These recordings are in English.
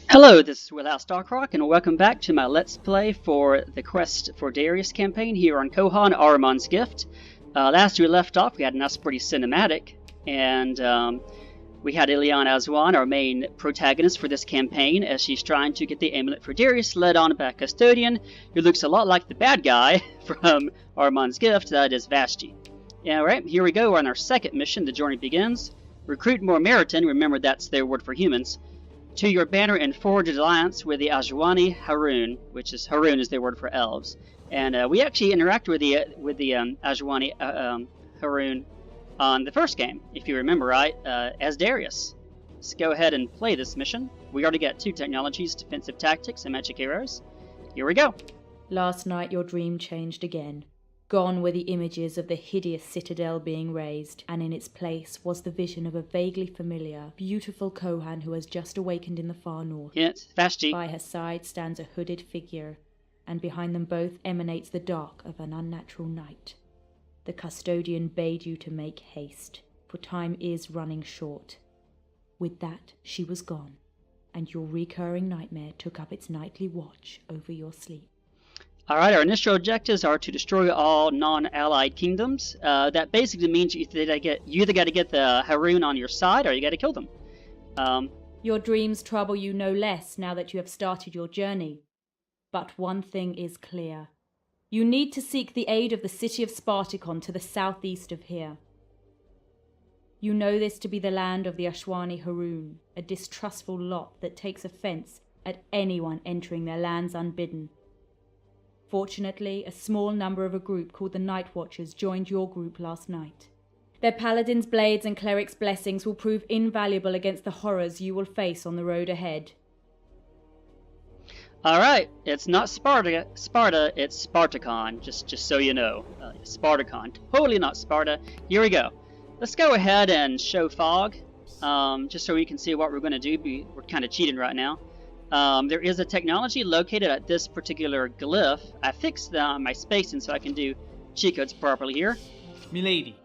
Hello, this is Without Starcroc, and welcome back to my Let's Play for the Quest for Darius campaign here on Kohan, Ahriman's Gift. Last we left off, we had a nice pretty cinematic, and we had Ileana Aswan, our main protagonist for this campaign, as she's trying to get the amulet for Darius, led on by a custodian, who looks a lot like the bad guy from Ahriman's Gift, that is Vashti. Alright, here we go, we're on our second mission, the journey begins. Recruit more Meriton, remember that's their word for humans, to your banner and forge an alliance with the Ashwani Haroun, which is Haroun is their word for elves. And we actually interact with the Ashwani Haroun on the first game, if you remember right, as Darius. Let's go ahead and play this mission. We already got 2 technologies, defensive tactics and magic arrows. Here we go. Last night your dream changed again. Gone were the images of the hideous citadel being razed, and in its place was the vision of a vaguely familiar, beautiful Kohan who has just awakened in the far north. Yes, Vashti. By her side stands a hooded figure, and behind them both emanates the dark of an unnatural night. The custodian bade you to make haste, for time is running short. With that, she was gone, and your recurring nightmare took up its nightly watch over your sleep. Alright, our initial objectives are to destroy all non-allied kingdoms. That basically means you either got to get the Haroun on your side or you got to kill them. Your dreams trouble you no less now that you have started your journey. But one thing is clear. You need to seek the aid of the city of Sparticon to the southeast of here. You know this to be the land of the Ashwani Haroun, a distrustful lot that takes offense at anyone entering their lands unbidden. Fortunately, a small number of a group called the Night Watchers joined your group last night. Their paladins' blades and clerics' blessings will prove invaluable against the horrors you will face on the road ahead. Alright, it's not Sparta, it's Spartacon, just so you know. Spartacon, totally not Sparta. Here we go. Let's go ahead and show fog, just so we can see what we're going to do. We're kind of cheating right now. There is a technology located at this particular glyph. I fixed my spacing so I can do cheat codes properly here. Milady,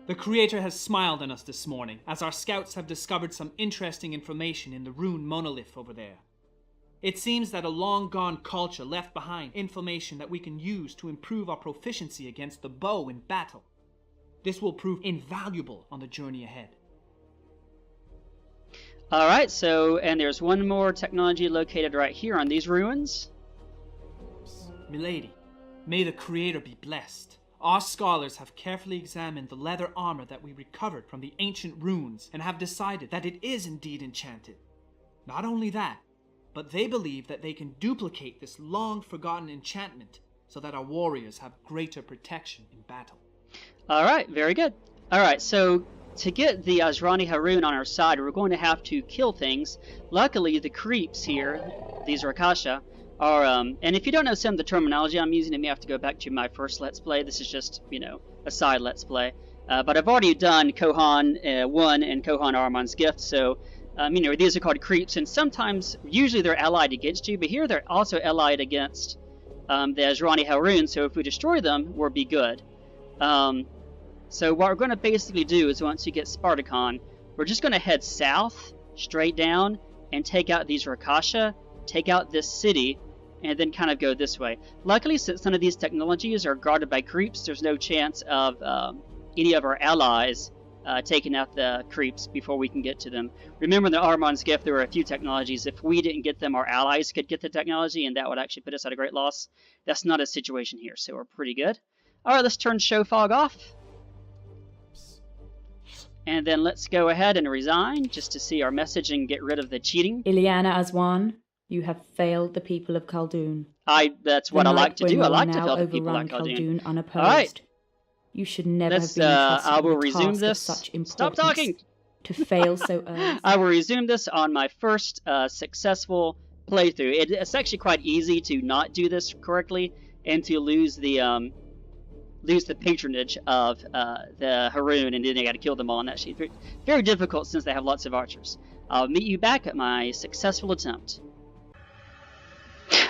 the Creator has smiled on us this morning, as our scouts have discovered some interesting information in the rune monolith over there. It seems that a long-gone culture left behind information that we can use to improve our proficiency against the bow in battle. This will prove invaluable on the journey ahead. Alright, and there's one more technology located right here on these ruins. Milady, may the Creator be blessed. Our scholars have carefully examined the leather armor that we recovered from the ancient runes and have decided that it is indeed enchanted. Not only that, but they believe that they can duplicate this long-forgotten enchantment so that our warriors have greater protection in battle. Alright, very good. Alright, so to get the Ashwani Haroun on our side, we're going to have to kill things. Luckily, the creeps here, these Rakasha, are, and if you don't know some of the terminology I'm using, you may have to go back to my first Let's Play. This is just, a side Let's Play. But I've already done Kohan 1 and Kohan Ahriman's Gift, so, these are called creeps, and sometimes, usually they're allied against you, but here they're also allied against the Ashwani Haroun, so if we destroy them, we'll be good. So what we're going to basically do is once you get Spartacon, we're just going to head south, straight down, and take out these Rakasha, take out this city, and then kind of go this way. Luckily, since none of these technologies are guarded by creeps, there's no chance of any of our allies taking out the creeps before we can get to them. Remember in the Ahriman's Gift, there were a few technologies. If we didn't get them, our allies could get the technology, and that would actually put us at a great loss. That's not a situation here, so we're pretty good. Alright, let's turn show fog off. And then let's go ahead and resign, just to see our message and get rid of the cheating. Ileana Aswan, you have failed the people of Khaldun. That's what I like to do. I like to fail the people of Khaldun. Unopposed. All right. You should never have been entrusted I will with a resume task this. of such importance. Stop talking! To fail so early. I will resume this on my first successful playthrough. It's actually quite easy to not do this correctly and to lose the patronage of the Haroun, and then they got to kill them all. And that's very difficult since they have lots of archers. I'll meet you back at my successful attempt.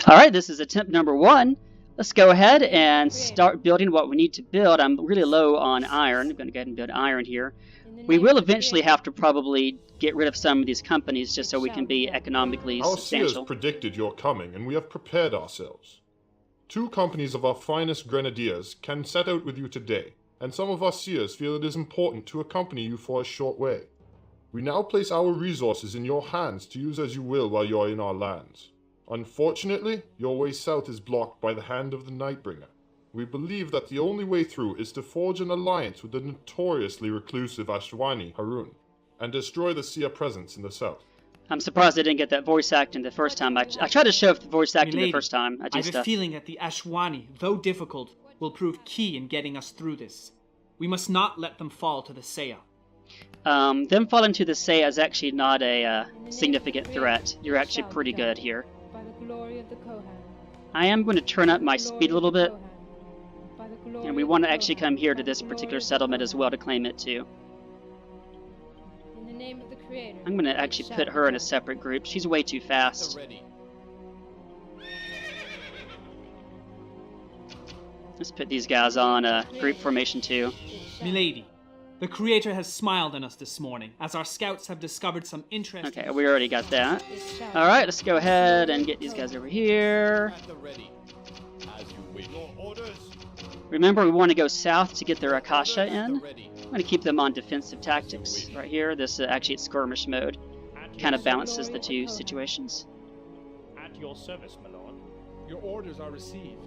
Alright, this is attempt number 1. let's go ahead and start building what we need to build. I'm really low on iron. I'm going to go ahead and build iron here. We will eventually have to probably get rid of some of these companies just so we can be economically Our substantial. seers predicted your coming, and we have prepared ourselves. 2 companies of our finest grenadiers can set out with you today, and some of our seers feel it is important to accompany you for a short way. We now place our resources in your hands to use as you will while you are in our lands. Unfortunately, your way south is blocked by the hand of the Nightbringer. We believe that the only way through is to forge an alliance with the notoriously reclusive Ashwani Haroun, and destroy the Seer presence in the south. I'm surprised I didn't get that voice acting the first time. I tried to show the voice acting Milady, the first time. I have a feeling that the Ashwani, though difficult, will prove key in getting us through this. We must not let them fall to the Saya. Them falling to the Saya is actually not a significant threat. You're actually pretty good here. By the glory of the Kohan. I am going to turn up my speed a little bit, By the glory and we of want to the actually Kohan. come here to By the this glory particular of the settlement as Kohan. well to claim it too. In the name of the Creator. I'm going to actually put her in a separate group. She's way too fast. Let's put these guys on group formation too. Milady, the Creator has smiled on us this morning, as our scouts have discovered some interesting... Okay, we already got that. Alright, let's go ahead and get these guys over here. Remember, we want to go south to get their Akasha in. I'm going to keep them on defensive tactics right here. This actually it's skirmish mode. Kind of balances the two situations. At your service, my lord. Your orders are received.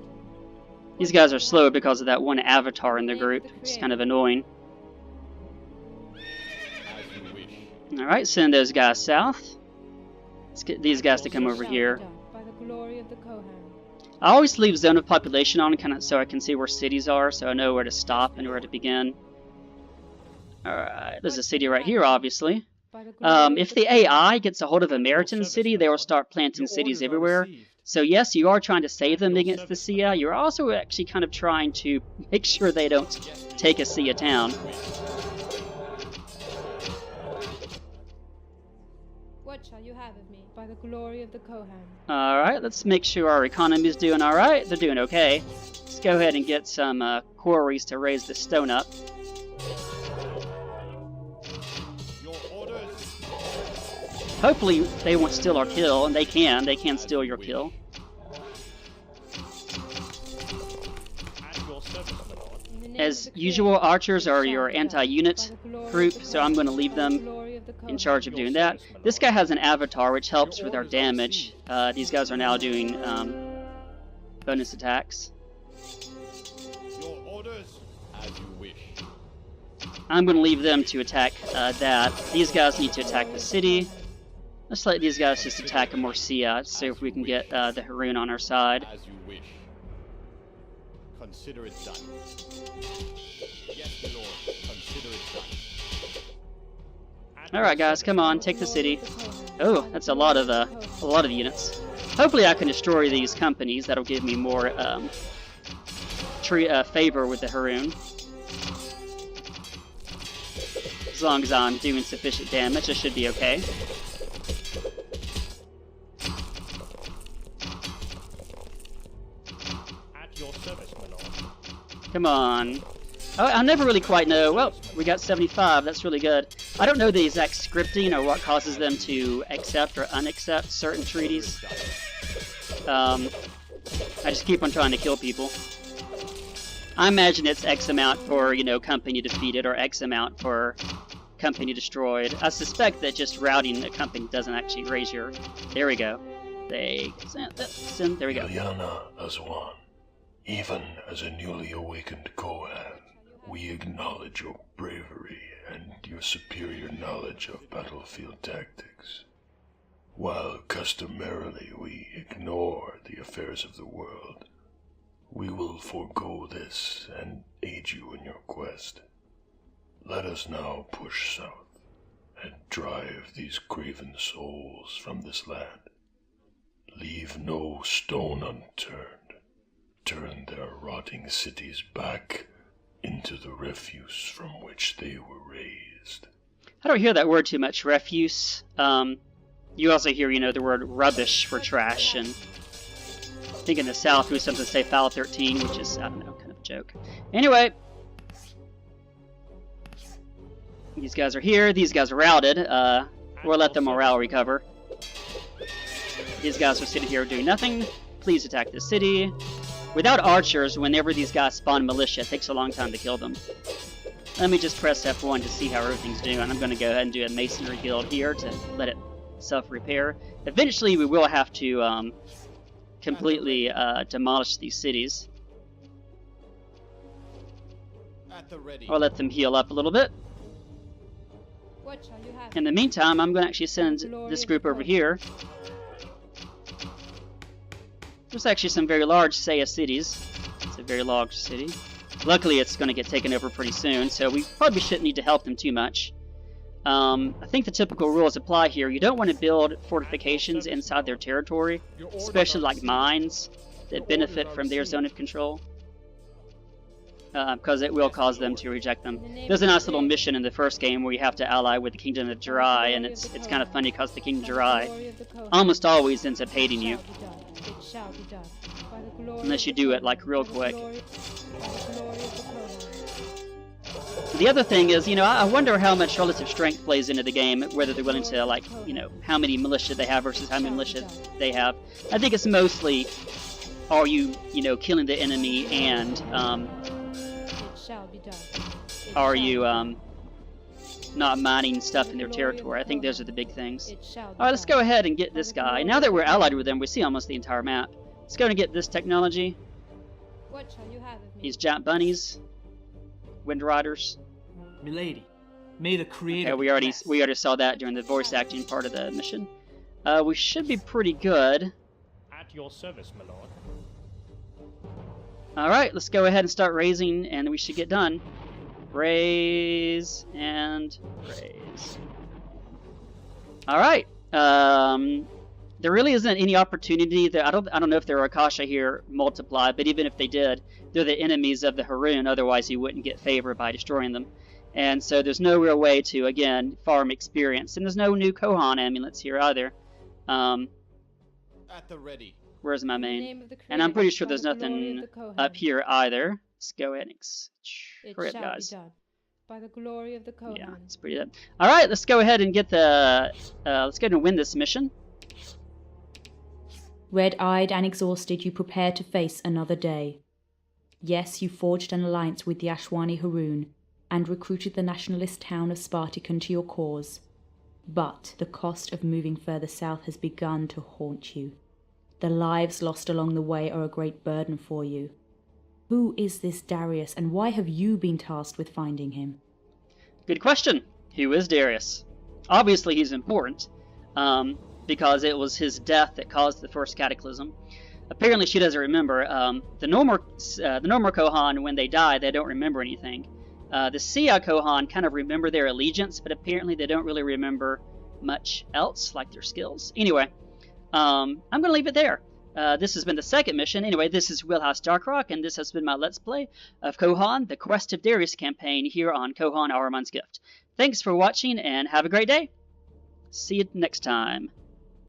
These guys are slow because of that one avatar in the group. It's kind of annoying. Alright, send those guys south. Let's get these guys to come over here. By the glory of the Kohan. I always leave zone of population on kind of so I can see where cities are, so I know where to stop and where to begin. Alright, there's a city right here, obviously. If the AI gets a hold of a Meriton city, they will start planting cities everywhere. So yes, you are trying to save them against the Sia. You're also actually kind of trying to make sure they don't take a Sia town. What shall you have of me? By the glory of the Kohan. Alright, let's make sure our economy is doing alright. They're doing okay. Let's go ahead and get some quarries to raise the stone up. Hopefully they won't steal our kill, and they can. They can steal your kill. As usual, archers are your anti-unit group, so I'm going to leave them in charge of doing that. This guy has an avatar, which helps with our damage. These guys are now doing bonus attacks. I'm going to leave them to attack that. These guys need to attack the city. Let's let these guys just attack a more Sia, see if we can get the Haroun on our side. As you wish. Consider it done. Yes, my lord. Consider it done. All right, guys, come on, take the city. Oh, that's a lot of units. Hopefully, I can destroy these companies. That'll give me more favor with the Haroun. As long as I'm doing sufficient damage, I should be okay. At your service, my lord. Come on. Oh, I'll never really quite know. Well, we got 75. That's really good. I don't know the exact scripting or what causes them to accept or unaccept certain treaties. I just keep on trying to kill people. I imagine it's X amount for, company defeated or X amount for company destroyed. I suspect that just routing a company doesn't actually raise your... There we go. There we go. Yana as one. Even as a newly awakened Kohan, we acknowledge your bravery and your superior knowledge of battlefield tactics. While customarily we ignore the affairs of the world, we will forego this and aid you in your quest. Let us now push south and drive these craven souls from this land. Leave no stone unturned. Turn their rotting cities back into the refuse from which they were raised. I don't hear that word too much, refuse. You also hear, the word rubbish for trash, and think in the south we sometimes say Foul 13, which is, I don't know, kind of a joke. Anyway, these guys are here. These guys are routed. We'll let the morale recover. These guys are sitting here doing nothing. Please attack the city. Without archers, whenever these guys spawn militia, it takes a long time to kill them. Let me just press F1 to see how everything's doing. I'm going to go ahead and do a masonry guild here to let it self-repair. Eventually, we will have to completely demolish these cities. Or let them heal up a little bit. In the meantime, I'm going to actually send this group over here. There's actually some very large Saya cities. It's a very large city. Luckily, it's going to get taken over pretty soon, so we probably shouldn't need to help them too much. I think the typical rules apply here. You don't want to build fortifications inside their territory, especially like mines that benefit from their zone of control, because it will cause them to reject them. There's a nice little mission in the first game where you have to ally with the Kingdom of Jirai, and it's kind of funny because the Kingdom of Jirai almost always ends up hating you. Unless you do it like real quick. The other thing is, I wonder how much relative strength plays into the game, whether they're willing to, like, how many militia they have versus how many militia they have. I think it's mostly, are you, killing the enemy, and are you not mining stuff in their territory. I think those are the big things. Alright, let's go ahead and get this guy. Now that we're allied with them, we see almost the entire map. Let's go and get this technology. What shall you have of me? These giant bunnies. Wind Riders. Milady, may the Creator. Okay, we already saw that during the voice acting part of the mission. We should be pretty good. At your service, my lord. Alright, let's go ahead and start raising, and we should get done. Raise and raise. Alright. There really isn't any opportunity that I don't know if there are Akasha here multiply, but even if they did, they're the enemies of the Haroun, otherwise he wouldn't get favor by destroying them. And so there's no real way to, again, farm experience. And there's no new Kohan amulets here either. At the ready. Where's my main? And I'm pretty sure there's nothing up here either. Let's go ahead and hurry up, guys. By the glory of the Kohan. Yeah, it's pretty good. Alright, let's go ahead and get the let's go ahead and win this mission. Red-eyed and exhausted, you prepare to face another day. Yes, you forged an alliance with the Ashwani Haroun and recruited the nationalist town of Sparticon to your cause. But the cost of moving further south has begun to haunt you. The lives lost along the way are a great burden for you. Who is this Darius, and why have you been tasked with finding him? Good question. Who is Darius? Obviously he's important, because it was his death that caused the first cataclysm. Apparently she doesn't remember. The normal Kohan, when they die, they don't remember anything. The Sia Kohan kind of remember their allegiance, but apparently they don't really remember much else, like their skills. Anyway, I'm going to leave it there. This has been the second mission. Anyway, this is Wheelhouse Darkrock, and this has been my Let's Play of Kohan, the Quest of Darius campaign here on Kohan Ahriman's Gift. Thanks for watching, and have a great day. See you next time.